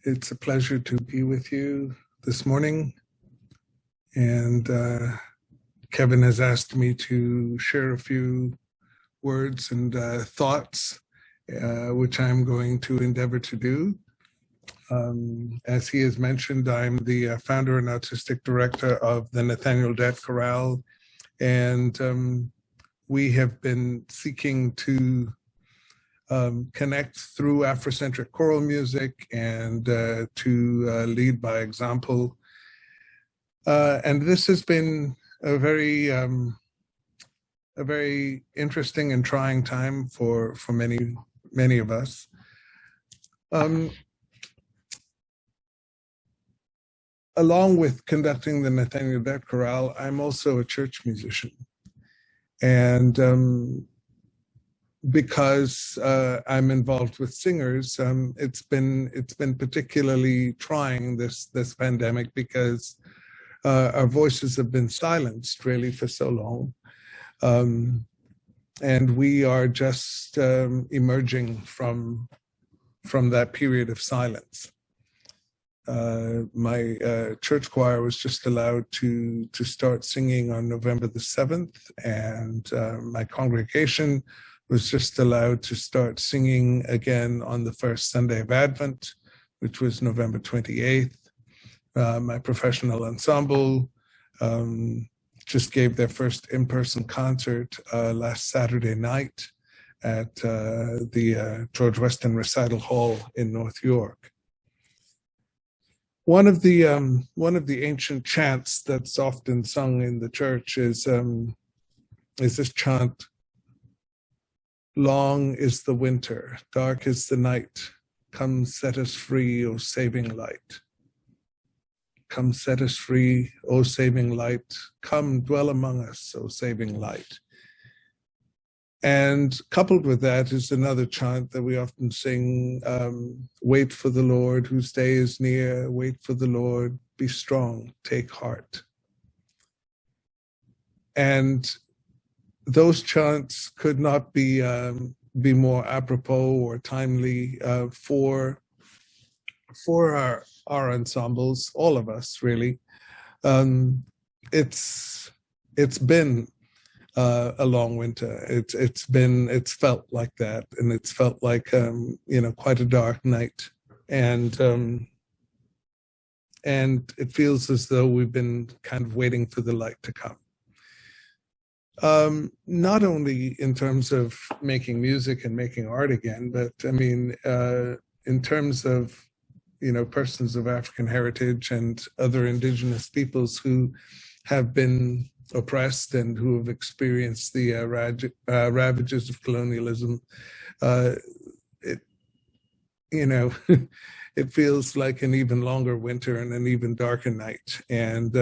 It's a pleasure to be with you this morning. And Kevin has asked me to share a few words and thoughts, which I'm going to endeavor to do. As he has mentioned, I'm the founder and artistic director of the Nathaniel Dett Chorale, and we have been seeking to connect through Afrocentric choral music and to lead by example. And this has been a very interesting and trying time for many of us. Along with conducting the Nathaniel Dett Chorale, I'm also a church musician. And because I'm involved with singers, it's been particularly trying this pandemic because our voices have been silenced really for so long, and we are just emerging from that period of silence. My church choir was just allowed to start singing on November the 7th, and my congregation was just allowed to start singing again on the first Sunday of Advent, which was November 28th. My professional ensemble just gave their first in-person concert last Saturday night at the George Weston Recital Hall in North York. One of the ancient chants that's often sung in the church is this chant: "Long is the winter, dark is the night. Come set us free, O saving light. Come set us free, O saving light. Come dwell among us, O saving light." And coupled with that is another chant that we often sing: wait for the Lord, whose day is near. Wait for the Lord, be strong, take heart. And those chants could not be more apropos or timely for our ensembles, all of us really. It's been a long winter. It's felt like that, and it's felt like quite a dark night, and it feels as though we've been kind of waiting for the light to come. Not only in terms of making music and making art again, but I mean, in terms of, persons of African heritage and other indigenous peoples who have been oppressed and who have experienced the ravages of colonialism. It feels like an even longer winter and an even darker night. And,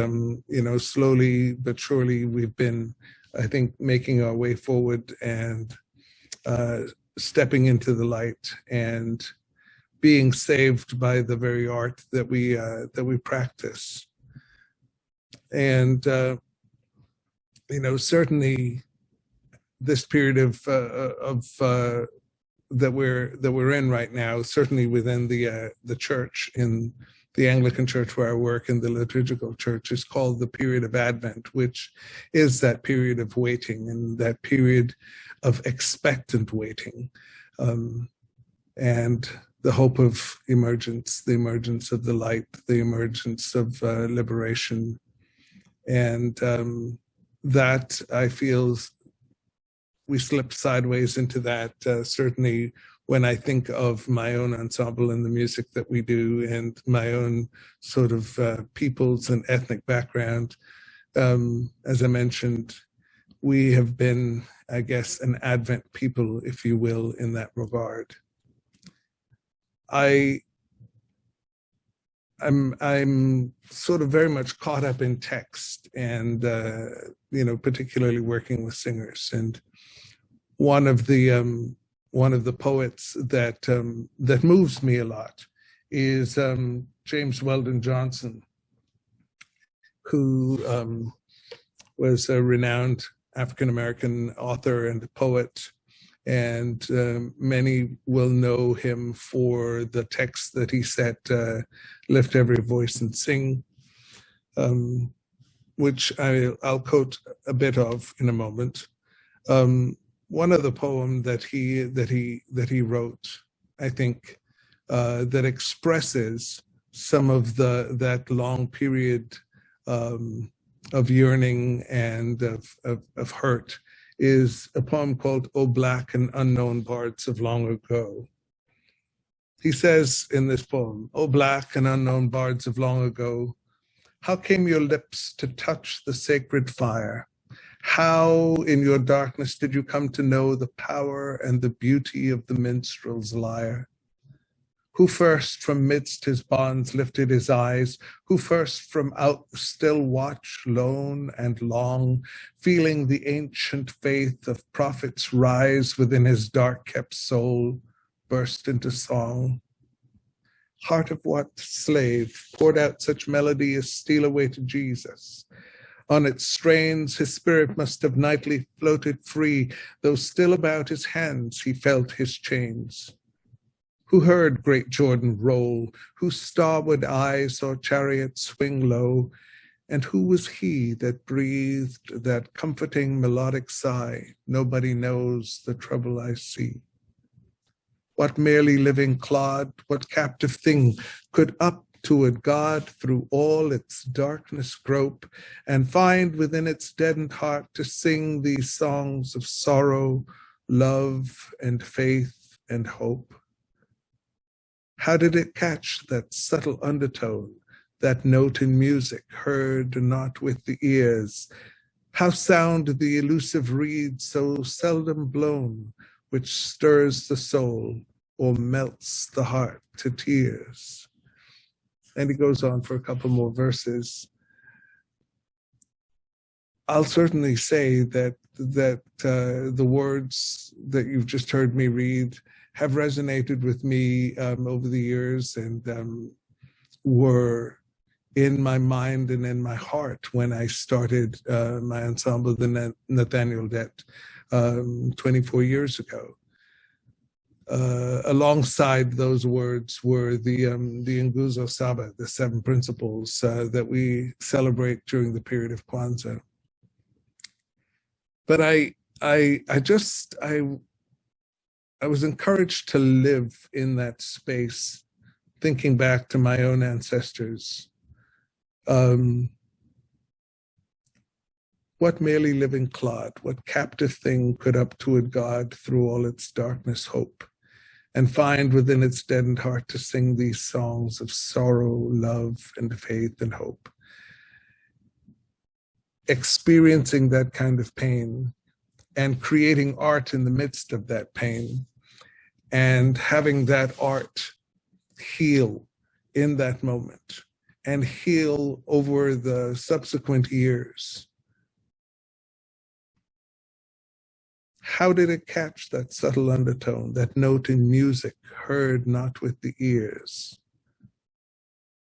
slowly but surely we've been, I think, making our way forward and stepping into the light and being saved by the very art that we practice. And certainly this period of that we're in right now, certainly within the church, in the Anglican Church where I work, in the liturgical church, is called the period of Advent, which is that period of waiting and that period of expectant waiting, and the hope of emergence, the emergence of the light, the emergence of liberation. And that, I feel, we slipped sideways into that, certainly when I think of my own ensemble and the music that we do and my own sort of peoples and ethnic background. As I mentioned, we have been, I guess, an Advent people, if you will, in that regard. I'm sort of very much caught up in text and, particularly working with singers. And one of the poets that moves me a lot is James Weldon Johnson, who was a renowned African-American author and poet, and many will know him for the text that he set, Lift Every Voice and Sing, which I'll quote a bit of in a moment. One of the poems that he wrote, I think, that expresses some of that long period of yearning and of hurt, is a poem called "O Black and Unknown Bards of Long Ago." He says in this poem, "O black and unknown bards of long ago, how came your lips to touch the sacred fire? How in your darkness did you come to know the power and the beauty of the minstrel's lyre? Who first from midst his bonds lifted his eyes? Who first from out still watch, lone and long, feeling the ancient faith of prophets rise within his dark-kept soul, burst into song? Heart of what slave poured out such melody as Steal Away to Jesus? On its strains his spirit must have nightly floated free, though still about his hands he felt his chains. Who heard great Jordan roll, whose starward eye saw chariots swing low, and who was he that breathed that comforting melodic sigh, nobody knows the trouble I see? What merely living clod, what captive thing could up toward God through all its darkness grope, and find within its deadened heart to sing these songs of sorrow, love, and faith and hope? How did it catch that subtle undertone, that note in music heard not with the ears? How sound the elusive reed so seldom blown, which stirs the soul or melts the heart to tears? And he goes on for a couple more verses. I'll certainly say that the words that you've just heard me read have resonated with me over the years, and were in my mind and in my heart when I started my ensemble, the Nathaniel Dett, 24 years ago. Alongside those words were the Nguzo Saba, the 7 principles that we celebrate during the period of Kwanzaa. But I was encouraged to live in that space, thinking back to my own ancestors. What merely living clod, what captive thing could up toward God through all its darkness hope, and find within its deadened heart to sing these songs of sorrow, love, and faith and hope? Experiencing that kind of pain and creating art in the midst of that pain, and having that art heal in that moment and heal over the subsequent years. How did it catch that subtle undertone, that note in music heard not with the ears?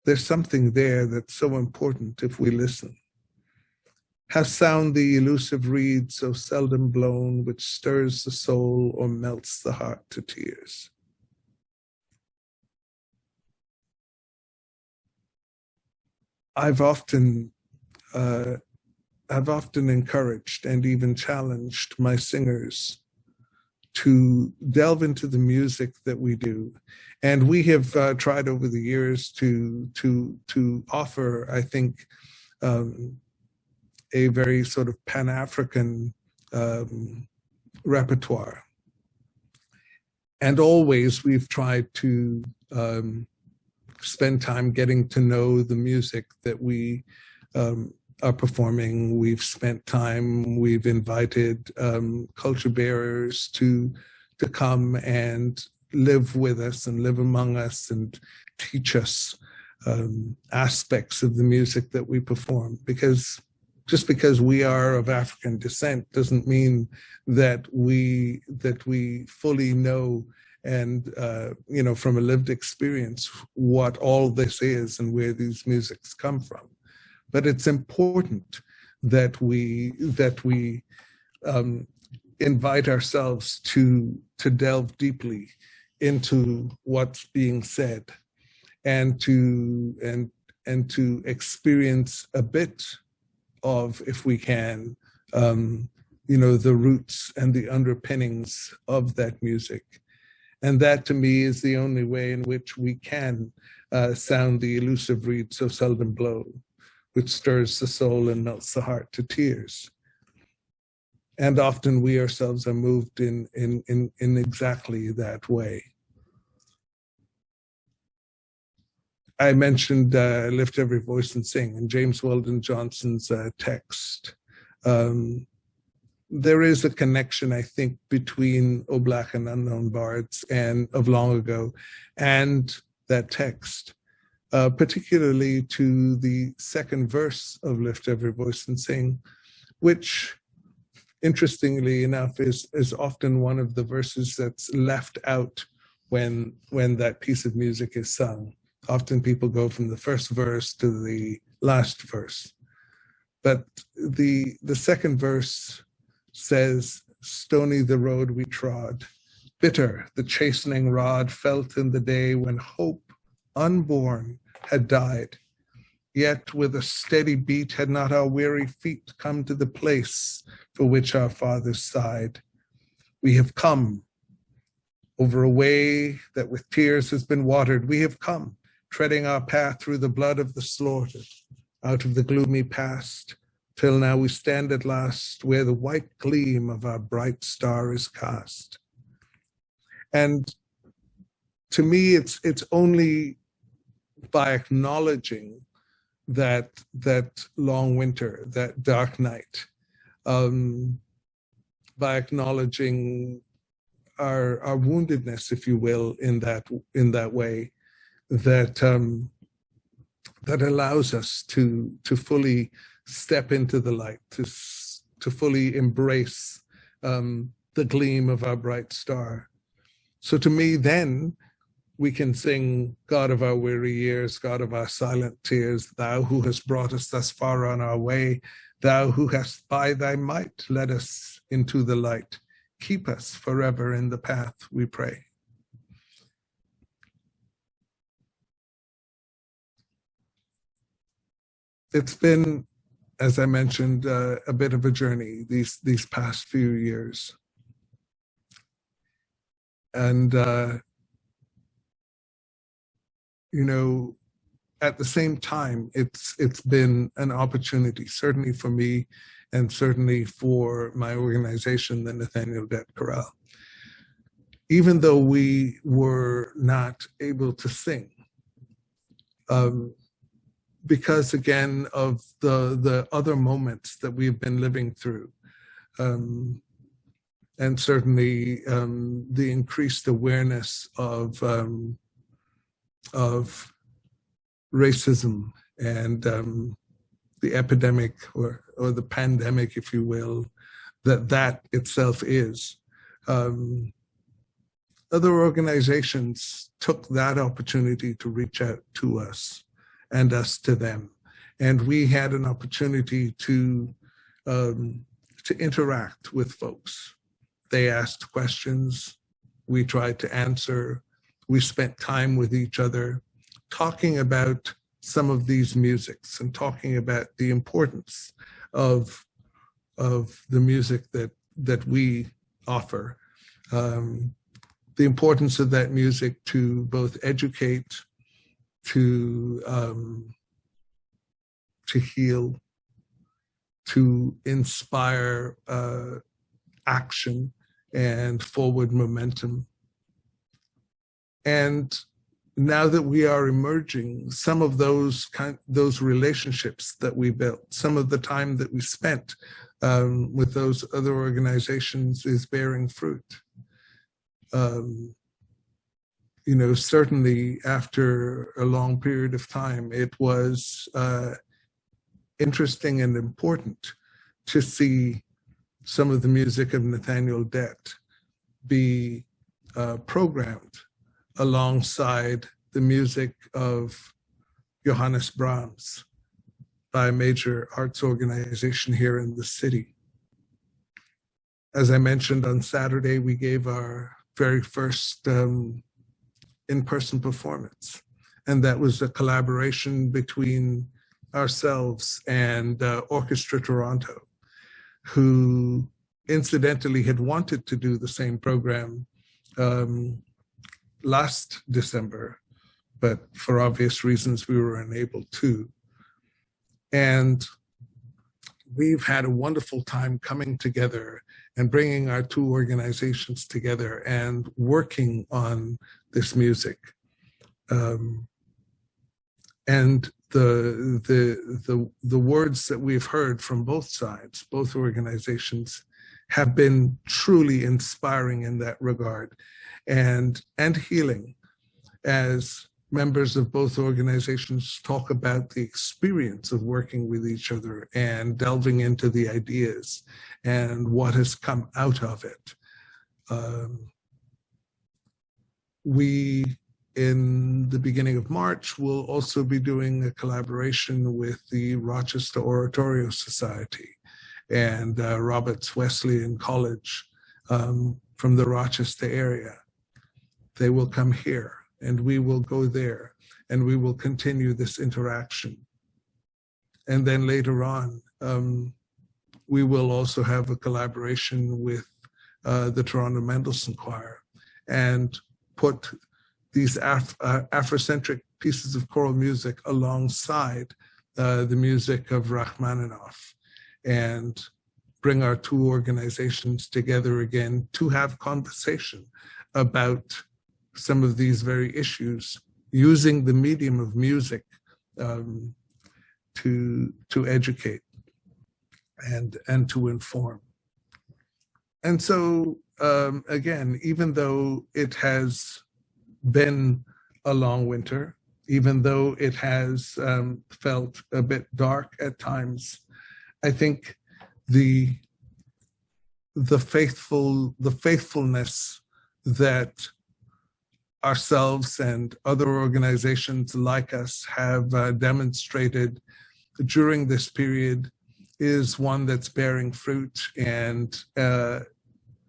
There's something there that's so important if we listen. How sound the elusive reed so seldom blown, which stirs the soul or melts the heart to tears? I've often encouraged and even challenged my singers to delve into the music that we do. And we have tried over the years to offer, I think, a very sort of Pan-African repertoire. And always we've tried to spend time getting to know the music that we are performing. We've spent time, we've invited culture bearers to come and live with us and live among us and teach us aspects of the music that we perform. Because just because we are of African descent doesn't mean that we fully know and from a lived experience what all this is and where these musics come from. But it's important that we invite ourselves to delve deeply into what's being said, and to experience a bit of, if we can, the roots and the underpinnings of that music. And that, to me, is the only way in which we can sound the elusive reed so seldom blow, which stirs the soul and melts the heart to tears. And often we ourselves are moved in exactly that way. I mentioned Lift Every Voice and Sing, and James Weldon Johnson's text. There is a connection, I think, between O Black and Unknown Bards and of long ago and that text, particularly to the second verse of Lift Every Voice and Sing, which, interestingly enough, is often one of the verses that's left out when that piece of music is sung. Often people go from the first verse to the last verse. But the second verse says, "Stony the road we trod, bitter the chastening rod felt in the day when hope unborn had died. Yet with a steady beat had not our weary feet come to the place for which our fathers sighed. We have come over a way that with tears has been watered. We have come, treading our path through the blood of the slaughtered, out of the gloomy past, till now we stand at last where the white gleam of our bright star is cast." And to me, it's only by acknowledging that long winter, that dark night, by acknowledging our woundedness, if you will, in that way, that allows us to fully step into the light, to fully embrace the gleam of our bright star. So to me, then, we can sing, "God of our weary years, God of our silent tears, thou who hast brought us thus far on our way, thou who hast by thy might led us into the light, keep us forever in the path, we pray." It's been, as I mentioned, a bit of a journey these past few years. And at the same time, it's been an opportunity, certainly for me and certainly for my organization, the Nathaniel Dett Chorale. Even though we were not able to sing, because again of the other moments that we've been living through, and certainly the increased awareness of racism and the epidemic or the pandemic, if you will, that itself is. Other organizations took that opportunity to reach out to us and us to them. And we had an opportunity to interact with folks. They asked questions, we tried to answer, we spent time with each other, talking about some of these musics and talking about the importance of the music that we offer. The importance of that music to both educate, to heal, to inspire action and forward momentum. And now that we are emerging, some of those relationships that we built, some of the time that we spent with those other organizations is bearing fruit. Certainly after a long period of time, it was interesting and important to see some of the music of Nathaniel Dett be programmed alongside the music of Johannes Brahms by a major arts organization here in the city. As I mentioned, on Saturday, we gave our very first in-person performance. And that was a collaboration between ourselves and Orchestra Toronto, who incidentally had wanted to do the same program last December, but for obvious reasons, we were unable to. And we've had a wonderful time coming together and bringing our two organizations together and working on this music. And the words that we've heard from both sides, both organizations, have been truly inspiring in that regard, and healing, as members of both organizations talk about the experience of working with each other and delving into the ideas and what has come out of it. We, in the beginning of March, will also be doing a collaboration with the Rochester Oratorio Society and Roberts Wesleyan College from the Rochester area. They will come here and we will go there and we will continue this interaction. And then later on, we will also have a collaboration with the Toronto Mendelssohn Choir and put these Afrocentric pieces of choral music alongside the music of Rachmaninoff, and bring our two organizations together again to have conversation about some of these very issues, using the medium of music to educate and to inform. And so again, even though it has been a long winter, even though it has felt a bit dark at times, I think the faithfulness that ourselves and other organizations like us have demonstrated during this period is one that's bearing fruit, and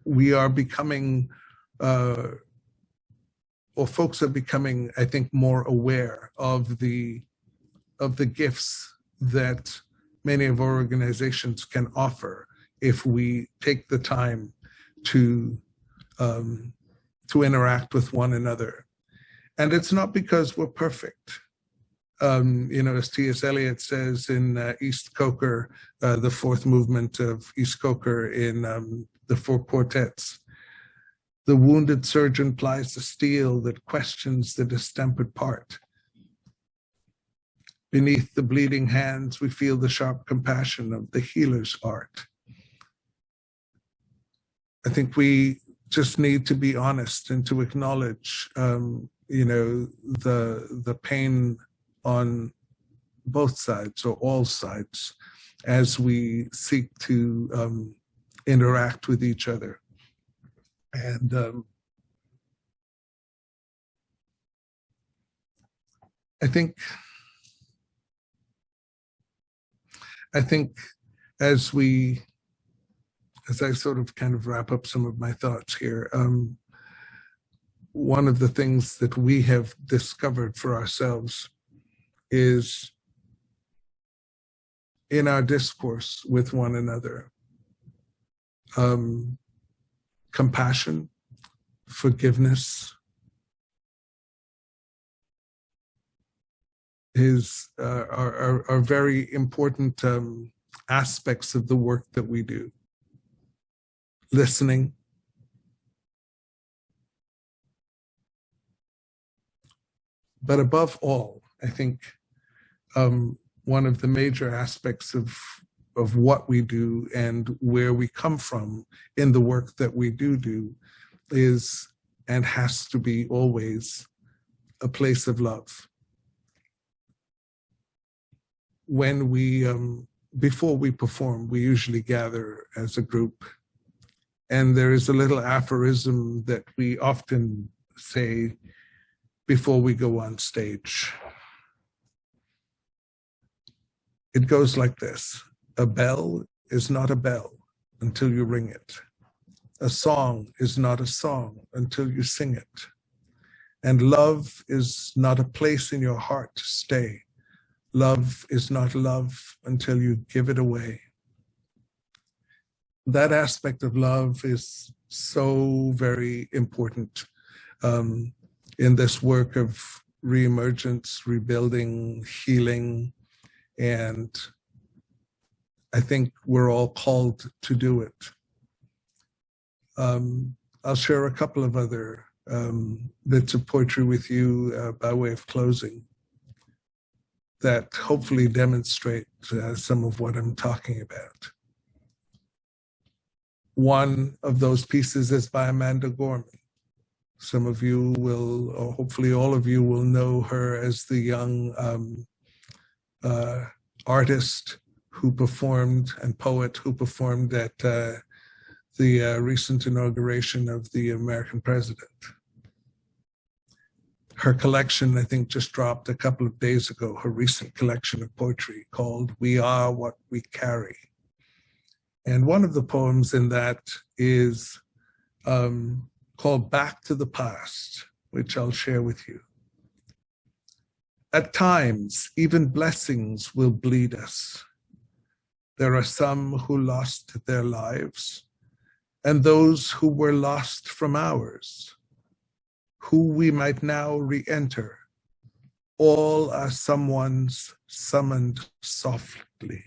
we are becoming, or folks are becoming, I think, more aware of the gifts that many of our organizations can offer if we take the time to interact with one another. And it's not because we're perfect. As T.S. Eliot says in East Coker, the fourth movement of East Coker in the Four Quartets, the wounded surgeon plies the steel that questions the distempered part. Beneath the bleeding hands, we feel the sharp compassion of the healer's art. I think we just need to be honest and to acknowledge, the pain on both sides or all sides as we seek to interact with each other. And I think as I sort of kind of wrap up some of my thoughts here, one of the things that we have discovered for ourselves is in our discourse with one another, compassion, forgiveness are very important aspects of the work that we do. Listening, but above all, I think one of the major aspects of what we do and where we come from in the work that we do is and has to be always a place of love. When we, before we perform, we usually gather as a group, and there is a little aphorism that we often say before we go on stage. It goes like this: a bell is not a bell until you ring it. A song is not a song until you sing it. And love is not a place in your heart to stay. Love is not love until you give it away. That aspect of love is so very important in this work of reemergence, rebuilding, healing, and I think we're all called to do it. I'll share a couple of other bits of poetry with you by way of closing that hopefully demonstrate some of what I'm talking about. One of those pieces is by Amanda Gormy. Some of you will, or hopefully all of you will know her as the young artist who performed and poet who performed at the recent inauguration of the American president. Her collection, I think, just dropped a couple of days ago, her recent collection of poetry called We Are What We Carry. And one of the poems in that is called Back to the Past, which I'll share with you. At times, even blessings will bleed us. There are some who lost their lives, and those who were lost from ours, who we might now re-enter. All are someone's summoned softly.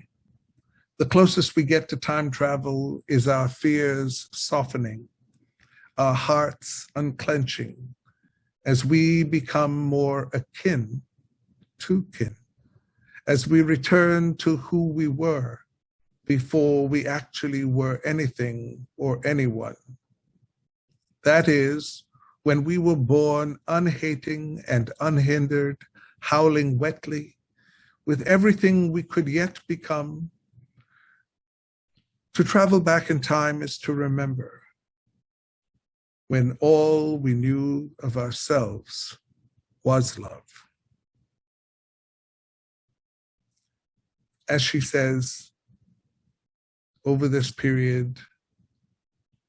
The closest we get to time travel is our fears softening, our hearts unclenching, as we become more akin to kin, as we return to who we were before we actually were anything or anyone. That is, when we were born unhating and unhindered, howling wetly, with everything we could yet become. To travel back in time is to remember when all we knew of ourselves was love. As she says, over this period,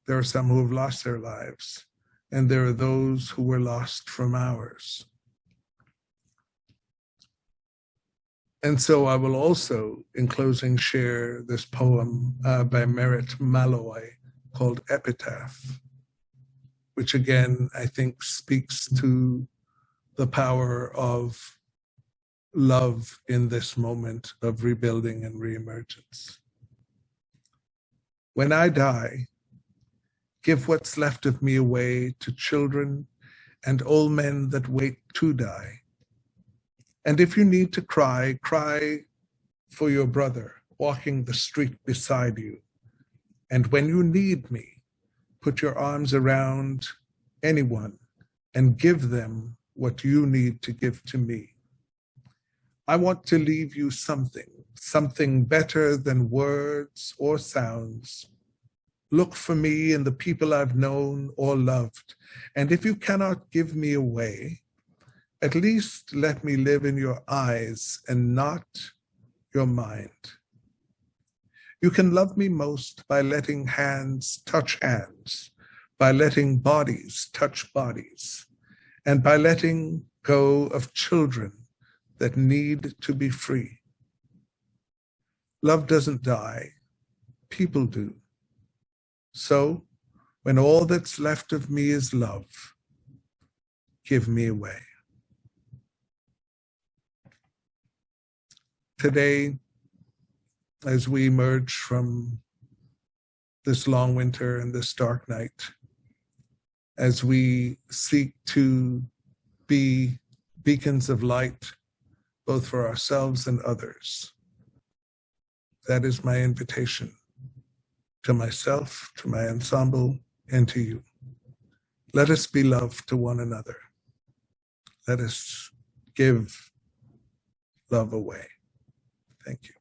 there are some who have lost their lives, and there are those who were lost from ours. And so I will also, in closing, share this poem by Merritt Malloy called Epitaph, which again, I think speaks to the power of love in this moment of rebuilding and reemergence. When I die, give what's left of me away to children and old men that wait to die. And if you need to cry, cry for your brother walking the street beside you. And when you need me, put your arms around anyone and give them what you need to give to me. I want to leave you something better than words or sounds. Look for me in the people I've known or loved. And if you cannot give me away, at least let me live in your eyes and not your mind. You can love me most by letting hands touch hands, by letting bodies touch bodies, and by letting go of children that need to be free. Love doesn't die, people do. So, when all that's left of me is love, give me away. Today, as we emerge from this long winter and this dark night, as we seek to be beacons of light, both for ourselves and others, that is my invitation to myself, to my ensemble, and to you. Let us be love to one another. Let us give love away. Thank you.